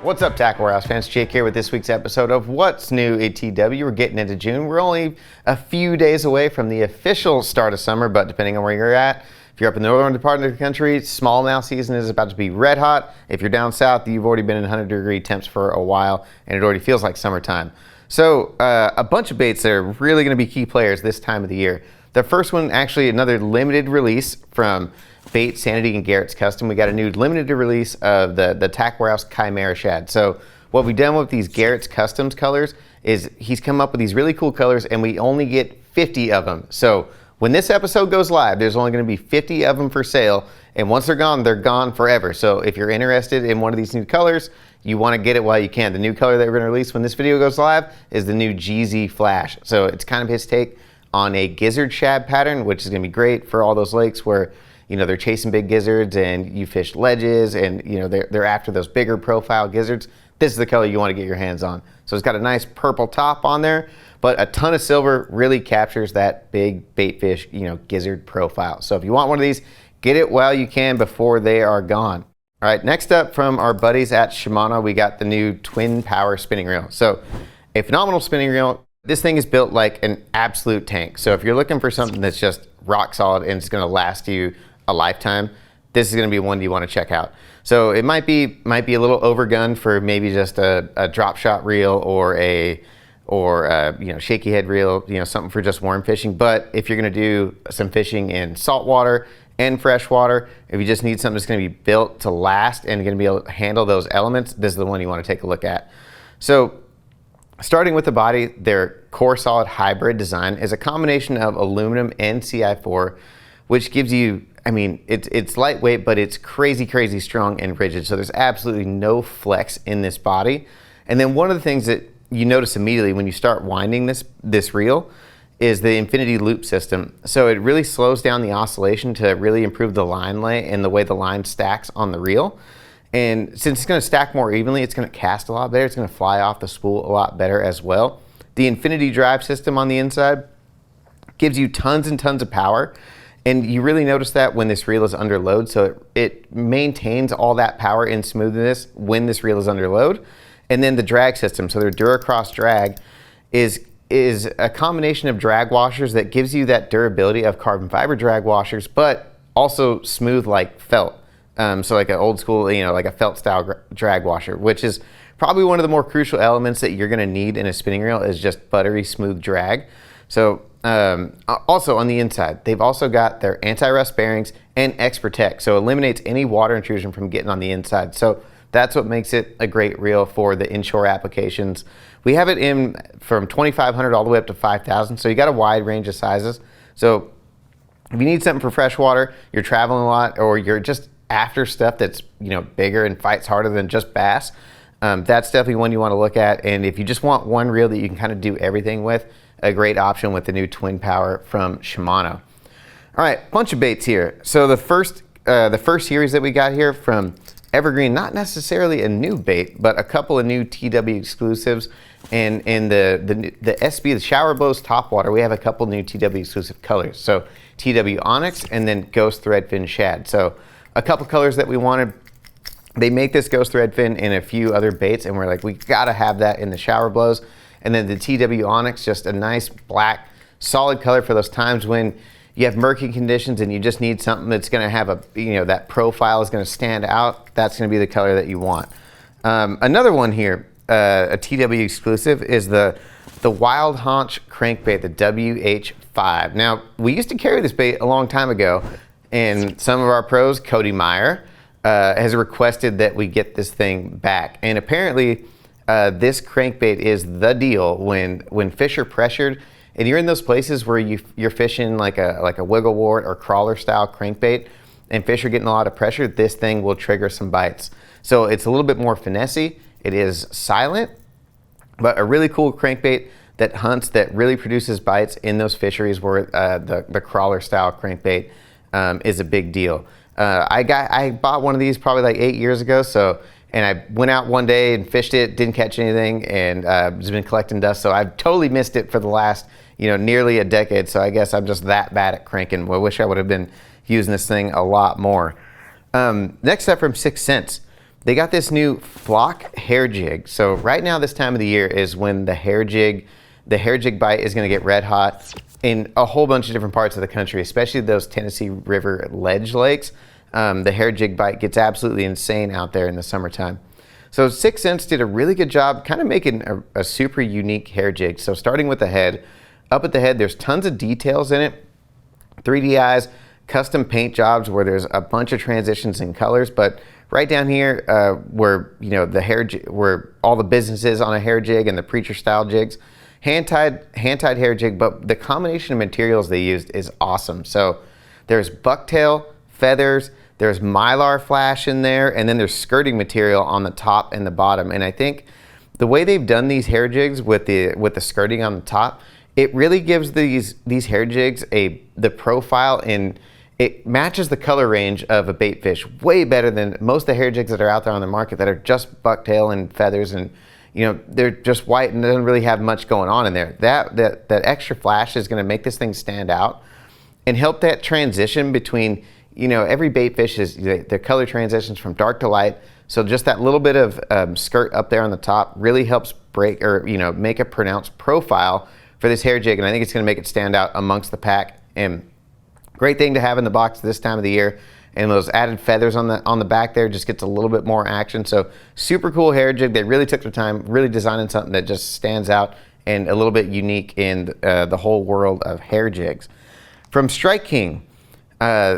What's up, Tackle Warehouse fans? Jake here with this week's episode of What's New at TW. We're getting into June. We're only a few days away from the official start of summer, but depending on where you're at, if you're up in the northern part of the country, smallmouth season is about to be red hot. If you're down south, you've already been in 100-degree temps for a while, and it already feels like summertime. So a bunch of baits that are really going to be key players this time of the year. The first one, actually another limited release from Baitsanity and Garrett's Custom. We got a new limited release of the Tackle Warehouse Chimera Shad. So what we've done with these Garrett's Customs colors is he's come up with these really cool colors, and we only get 50 of them. So when this episode goes live, there's only going to be 50 of them for sale, and once they're gone forever. So if you're interested in one of these new colors, you want to get it while you can. The new color that we're going to release when this video goes live is the new GZ Flash. So it's kind of his take on a gizzard shad pattern, which is going to be great for all those lakes where, you know, they're chasing big gizzards and you fish ledges and, you know, they're after those bigger profile gizzards. This is the color you want to get your hands on. So it's got a nice purple top on there, but a ton of silver really captures that big bait fish, you know, gizzard profile. So if you want one of these, get it while you can before they are gone. All right, next up from our buddies at Shimano, we got the new twin power spinning reel. So a phenomenal spinning reel. This thing is built like an absolute tank. So if you're looking for something that's just rock solid and it's going to last you a lifetime, this is going to be one you want to check out. So it might be a little overgunned for maybe just a drop shot reel or a you know, shaky head reel, you know, something for just worm fishing. But if you're going to do some fishing in saltwater and freshwater, if you just need something that's going to be built to last and going to be able to handle those elements, this is the one you want to take a look at. So starting with the body, their core solid hybrid design is a combination of aluminum and CI4, which gives you, I mean, it's lightweight, but it's crazy, crazy strong and rigid. So there's absolutely no flex in this body. And then one of the things that you notice immediately when you start winding this reel is the infinity loop system. So it really slows down the oscillation to really improve the line lay and the way the line stacks on the reel. And since it's going to stack more evenly, it's going to cast a lot better. It's going to fly off the spool a lot better as well. The infinity drive system on the inside gives you tons and tons of power. And you really notice that when this reel is under load. So it maintains all that power and smoothness when this reel is under load. And then the drag system, so their Duracross drag is a combination of drag washers that gives you that durability of carbon fiber drag washers, but also smooth like felt. So like an old school, you know, like a felt style drag washer, which is probably one of the more crucial elements that you're going to need in a spinning reel is just buttery smooth drag. So also on the inside, they've also got their anti-rust bearings and X-Protect, so eliminates any water intrusion from getting on the inside. So that's what makes it a great reel for the inshore applications. We have it in from 2,500 all the way up to 5,000, so you got a wide range of sizes. So if you need something for freshwater, you're traveling a lot, or you're just after stuff that's, you know, bigger and fights harder than just bass, that's definitely one you want to look at. And if you just want one reel that you can kind of do everything with, a great option with the new twin power from Shimano. All right, bunch of baits here. So the first series that we got here from Evergreen, not necessarily a new bait, but a couple of new TW exclusives. And in the SB, the Shower Blows Topwater, we have a couple new TW exclusive colors. So TW Onyx and then Ghost Threadfin Shad. So a couple colors that we wanted. They make this Ghost Threadfin in a few other baits, and we're like, we gotta have that in the Shower Blows. And then the TW Onyx, just a nice black, solid color for those times when you have murky conditions and you just need something that's gonna have a, you know, that profile is gonna stand out. That's gonna be the color that you want. Another one here, a TW exclusive, is the Wild Haunch Crankbait, the WH5. Now, we used to carry this bait a long time ago, and some of our pros, Cody Meyer, has requested that we get this thing back. And apparently, this crankbait is the deal when fish are pressured and you're in those places where you're fishing like a wiggle wart or crawler style crankbait and fish are getting a lot of pressure. This thing will trigger some bites. So it's a little bit more finessey. It is silent, but a really cool crankbait that hunts, that really produces bites in those fisheries where the crawler style crankbait is a big deal. I bought one of these probably like 8 years ago. And I went out one day and fished it, didn't catch anything, and just been collecting dust. So I've totally missed it for the last, you know, nearly a decade. So I guess I'm just that bad at cranking. I wish I would have been using this thing a lot more. Next up from 6 Sense. they got this new flock hair jig. So right now, this time of the year is when the hair jig bite is going to get red hot in a whole bunch of different parts of the country, especially those Tennessee River ledge lakes. The hair jig bite gets absolutely insane out there in the summertime. So 6 Sense did a really good job kind of making a super unique hair jig. So starting with the head, up at the head, there's tons of details in it, 3D eyes, custom paint jobs where there's a bunch of transitions and colors, but right down here where where all the businesses on a hair jig and the preacher style jigs, hand-tied hair jig, but the combination of materials they used is awesome. So there's bucktail, feathers, there's mylar flash in there, and then there's skirting material on the top and the bottom. And I think the way they've done these hair jigs with the skirting on the top, it really gives these hair jigs the profile, and it matches the color range of a bait fish way better than most of the hair jigs that are out there on the market that are just bucktail and feathers, and they're just white and doesn't really have much going on in there. That extra flash is going to make this thing stand out and help that transition between, every bait fish is the color transitions from dark to light. So just that little bit of skirt up there on the top really helps break or make a pronounced profile for this hair jig, and I think it's going to make it stand out amongst the pack. And great thing to have in the box this time of the year. And those added feathers on the back there just gets a little bit more action. So super cool hair jig. They really took their time, really designing something that just stands out and a little bit unique in the whole world of hair jigs. From Strike King.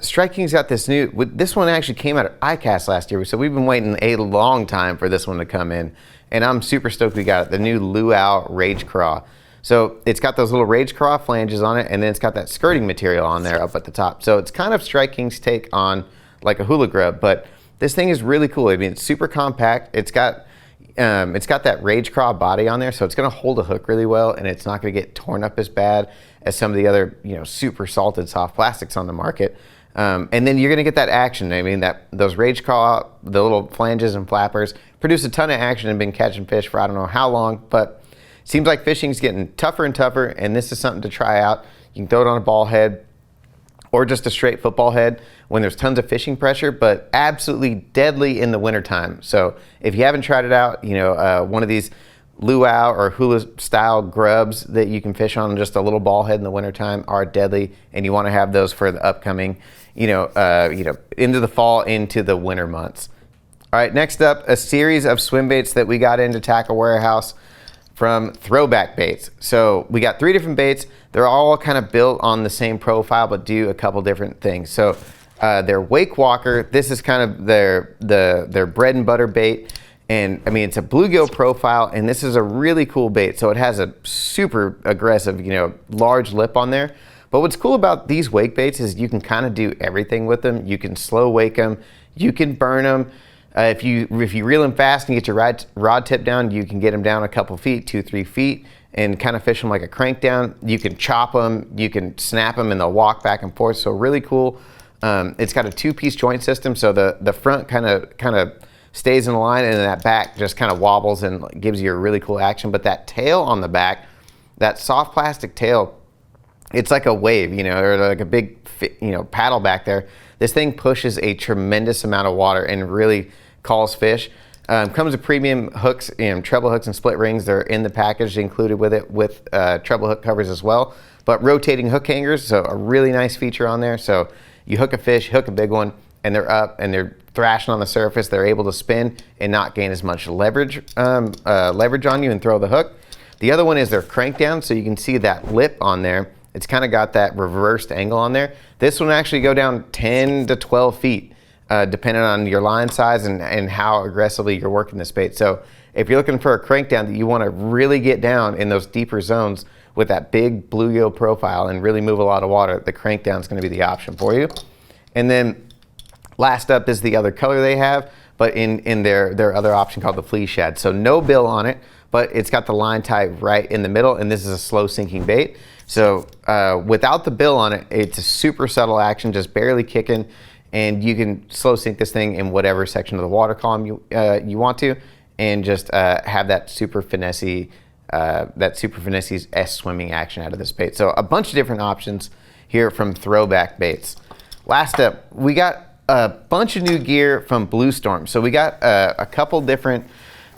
Strike King's got this this one actually came out of ICAST last year, so we've been waiting a long time for this one to come in, and I'm super stoked we got it, the new Luau Rage Craw. So it's got those little Rage Craw flanges on it, and then it's got that skirting material on there up at the top. So it's kind of Strike King's take on like a hula grub, but this thing is really cool. I mean, it's super compact. It's got that Rage Craw body on there, so it's going to hold a hook really well, and it's not going to get torn up as bad as some of the other super salted soft plastics on the market. And then you're going to get that action. I mean, those Rage Craw, the little flanges and flappers, produce a ton of action and been catching fish for I don't know how long, but seems like fishing's getting tougher and tougher, and this is something to try out. You can throw it on a ball head or just a straight football head when there's tons of fishing pressure, but absolutely deadly in the wintertime. So if you haven't tried it out, one of these luau or hula style grubs that you can fish on just a little ball head in the wintertime are deadly, and you want to have those for the upcoming, into the fall, into the winter months. All right, next up, a series of swim baits that we got into Tackle Warehouse from Throwback Baits. So we got 3 different baits. They're all kind of built on the same profile, but do a couple different things. So their Wake Walker, this is kind of their bread and butter bait. And I mean, it's a bluegill profile, and this is a really cool bait. So it has a super aggressive, large lip on there. But what's cool about these wake baits is you can kind of do everything with them. You can slow wake them, you can burn them. If you reel them fast and get your rod tip down, you can get them down a couple feet, 2-3 feet, and kind of fish them like a crank down. You can chop them, you can snap them, and they'll walk back and forth. So really cool. It's got a 2-piece joint system, so the front kind of stays in line, and then that back just kind of wobbles and gives you a really cool action. But that tail on the back, that soft plastic tail, it's like a wave, or like a big, paddle back there. This thing pushes a tremendous amount of water and really calls fish. Comes with premium hooks, treble hooks and split rings. They're in the package included with it, with treble hook covers as well. But rotating hook hangers, so a really nice feature on there. So you hook a fish, hook a big one, and they're up and they're thrashing on the surface. They're able to spin and not gain as much leverage on you and throw the hook. The other one is their crank down, so you can see that lip on there. It's kind of got that reversed angle on there. This one actually go down 10 to 12 feet, depending on your line size and how aggressively you're working this bait. So if you're looking for a crank down that you want to really get down in those deeper zones with that big bluegill profile and really move a lot of water, the crank down is going to be the option for you. And then last up is the other color they have, but in their other option called the flea shad. So no bill on it, but it's got the line tied right in the middle, and this is a slow sinking bait. So without the bill on it, it's a super subtle action, just barely kicking, and you can slow sink this thing in whatever section of the water column you want to, and just have that super finessey S swimming action out of this bait. So a bunch of different options here from Throwback Baits. Last up, we got a bunch of new gear from Bluestorm. So we got a couple different,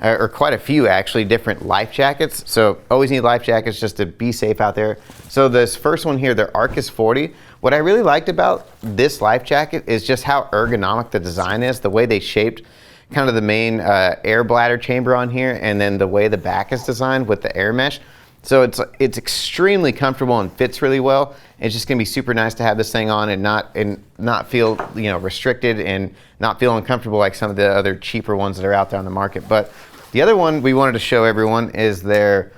or quite a few actually, different life jackets. So always need life jackets just to be safe out there. So this first one here, their Arcus 40. What I really liked about this life jacket is just how ergonomic the design is, the way they shaped kind of the main air bladder chamber on here, and then the way the back is designed with the air mesh. So it's extremely comfortable and fits really well. It's just gonna be super nice to have this thing on and not feel, you know, restricted and not feel uncomfortable like some of the other cheaper ones that are out there on the market. But the other one we wanted to show everyone is their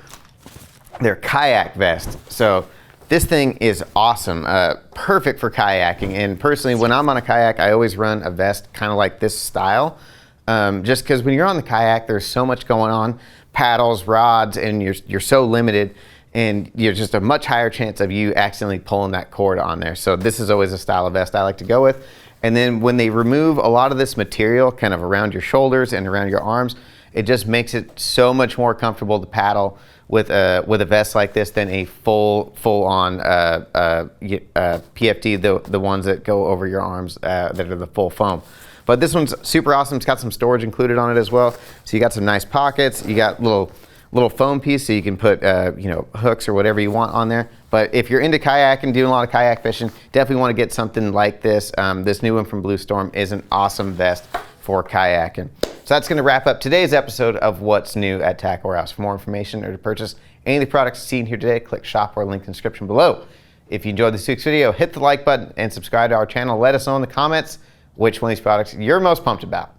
kayak vest. So this thing is awesome, perfect for kayaking. And personally, when I'm on a kayak, I always run a vest kind of like this style, just because when you're on the kayak, there's so much going on, paddles, rods, and you're so limited, and you're just a much higher chance of you accidentally pulling that cord on there. So this is always a style of vest I like to go with. And then when they remove a lot of this material kind of around your shoulders and around your arms, it just makes it so much more comfortable to paddle with a vest like this than a full-on PFD, the ones that go over your arms that are the full foam. But this one's super awesome. It's got some storage included on it as well. So you got some nice pockets. You got little foam piece so you can put you know, hooks or whatever you want on there. But if you're into kayaking, doing a lot of kayak fishing, definitely want to get something like this. This new one from Bluestorm is an awesome vest for kayaking. So that's going to wrap up today's episode of What's New at Tackle Warehouse. For more information or to purchase any of the products seen here today, click shop or link in the description below. If you enjoyed this week's video, hit the like button and subscribe to our channel. Let us know in the comments which one of these products you're most pumped about.